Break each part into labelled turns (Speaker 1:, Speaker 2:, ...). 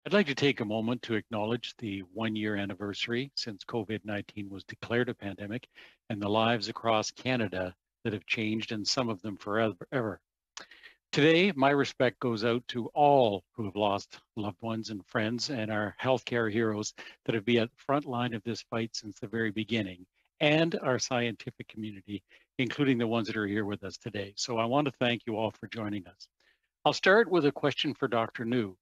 Speaker 1: I'd like to take a moment to acknowledge the one-year anniversary since COVID-19 was declared a pandemic and the lives across Canada that have changed, and some of them forever. Today, my respect goes out to all who have lost loved ones and friends, and our healthcare heroes that have been at the front line of this fight since the very beginning, and our scientific community, including the ones that are here with us today. So I want to thank you all for joining us. I'll start with a question for Dr. Njoo.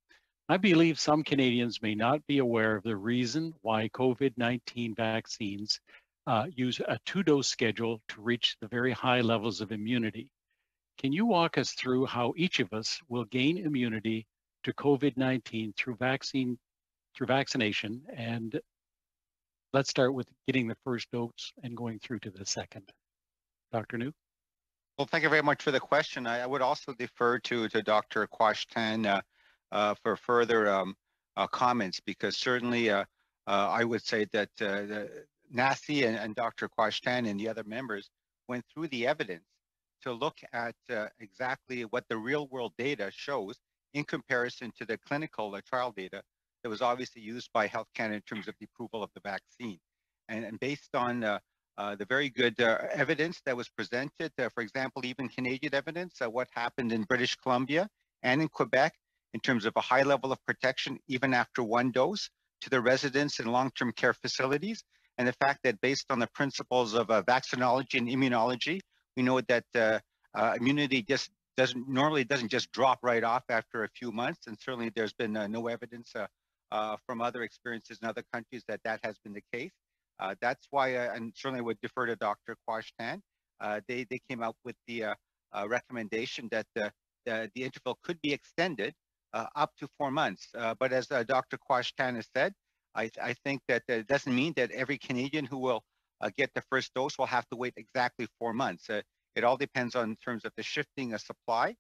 Speaker 1: I believe some Canadians may not be aware of the reason why COVID-19 vaccines use a two-dose schedule to reach the very high levels of immunity. Can you walk us through how each of us will gain immunity to COVID-19 through vaccination? And let's start with getting the first dose and going through to the second. Dr. Njoo?
Speaker 2: Well, thank you very much for the question. I would also defer to Dr. Quashtan for further comments, because certainly I would say that NACI and Dr. Quashtan and the other members went through the evidence to look at exactly what the real world data shows in comparison to the clinical trial data that was obviously used by Health Canada in terms of the approval of the vaccine. And based on the very good evidence that was presented, for example, even Canadian evidence, what happened in British Columbia and in Quebec in terms of a high level of protection, even after one dose, to the residents in long-term care facilities. And the fact that based on the principles of vaccinology and immunology, we know that immunity just doesn't just drop right off after a few months. And certainly there's been no evidence from other experiences in other countries that that has been the case. That's why, and certainly I would defer to Dr. Quashtan, they came out with the recommendation that the interval could be extended up to 4 months. But as Dr. Quashtan has said, I think that it doesn't mean that every Canadian who will get the first dose will have to wait exactly 4 months. It all depends on terms of the shifting of supply,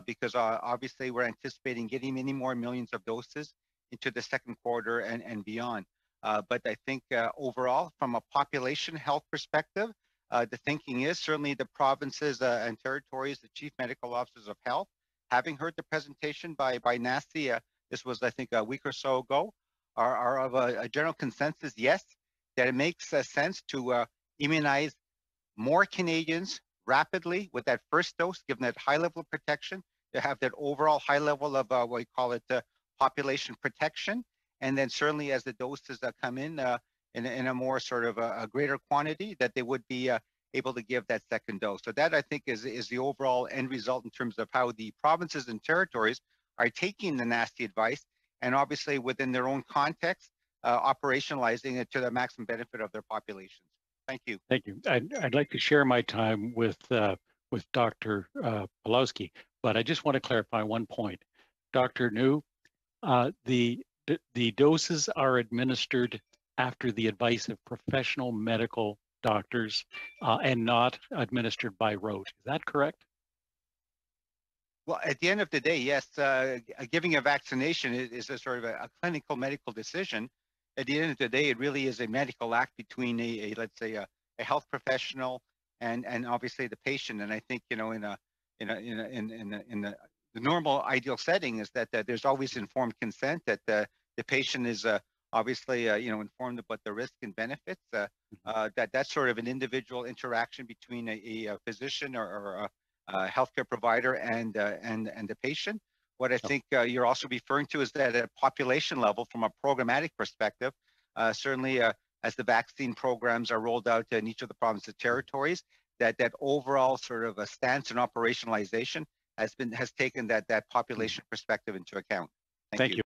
Speaker 2: because obviously we're anticipating getting many more millions of doses into the second quarter and beyond. But I think overall, from a population health perspective, the thinking is certainly the provinces and territories, the chief medical officers of health, having heard the presentation by NACI, this was, I think, a week or so ago, are of a general consensus, yes, that it makes sense to immunize more Canadians rapidly with that first dose, given that high level of protection, to have that overall high level of what we call it population protection. And then certainly as the doses come in a more sort of a greater quantity, that they would be able to give that second dose. So that, I think, is the overall end result in terms of how the provinces and territories are taking the NACI advice, and obviously within their own context, operationalizing it to the maximum benefit of their populations. Thank you.
Speaker 1: Thank you. I'd like to share my time with Dr. Pawlowski, but I just want to clarify one point. Dr. Njoo, the doses are administered after the advice of professional medical doctors and not administered by rote. Is that correct?
Speaker 2: Well, at the end of the day, yes, giving a vaccination is a sort of a clinical medical decision. At the end of the day, it really is a medical act between let's say a health professional and obviously the patient. And I think, you know, in the normal ideal setting is that there's always informed consent, that the patient is obviously you know, informed about the risk and benefits. That's sort of an individual interaction between a physician or a healthcare provider and the patient. What I think you're also referring to is that at a population level, from a programmatic perspective, certainly as the vaccine programs are rolled out in each of the provinces and territories, that overall sort of a stance and operationalization has taken that population perspective into account. Thank you.